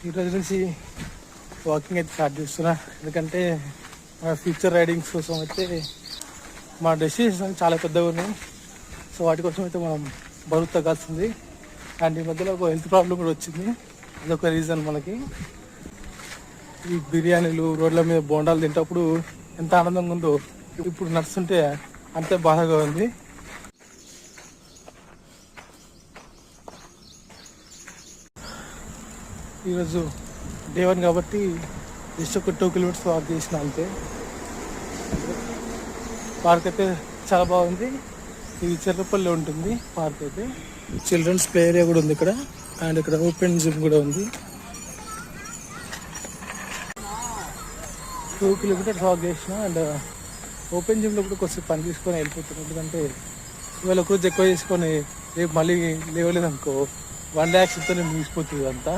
ఈరోజు నుంచి వాకింగ్ అయితే స్టార్ట్ చేస్తున్నా. ఎందుకంటే మన ఫ్యూచర్ రైడింగ్స్ కోసం అయితే మా డెస్టినేషన్ చాలా పెద్దగా ఉన్నాయి. సో వాటి కోసం అయితే మనం బరువు తగ్గాల్సింది. అండ్ ఈ మధ్యలో ఒక హెల్త్ ప్రాబ్లం కూడా వచ్చింది. అదొక రీజన్ మనకి. ఈ బిర్యానీలు రోడ్ల మీద బోండాలు తింటప్పుడు ఎంత ఆనందంగా ఉందో ఇప్పుడు నడుస్తుంటే అంతే బాధగా ఉంది. ఈరోజు డే 1 కాబట్టి జస్ట్ ఒక 2 కిలోమీటర్స్ వాక్ చేసిన అంతే. పార్క్ అయితే చాలా బాగుంది. ఇది చెర్లపల్లి ఉంటుంది పార్క్ అయితే. చిల్డ్రన్స్ ప్లే ఏరియా కూడా ఉంది ఇక్కడ. అండ్ ఇక్కడ ఓపెన్ జిమ్ కూడా ఉంది. 2 కిలోమీటర్స్ వాక్ చేసిన. అండ్ ఓపెన్ జిమ్లో కూడా కొంచెం పని తీసుకొని వెళ్ళిపోతున్నాను. ఎందుకంటే ఇవాళ ఒక రోజు ఎక్కువ చేసుకొని రేపు మళ్ళీ లేవలేదనుకో 1 lakhs ముగిసిపోతుంది అంతా.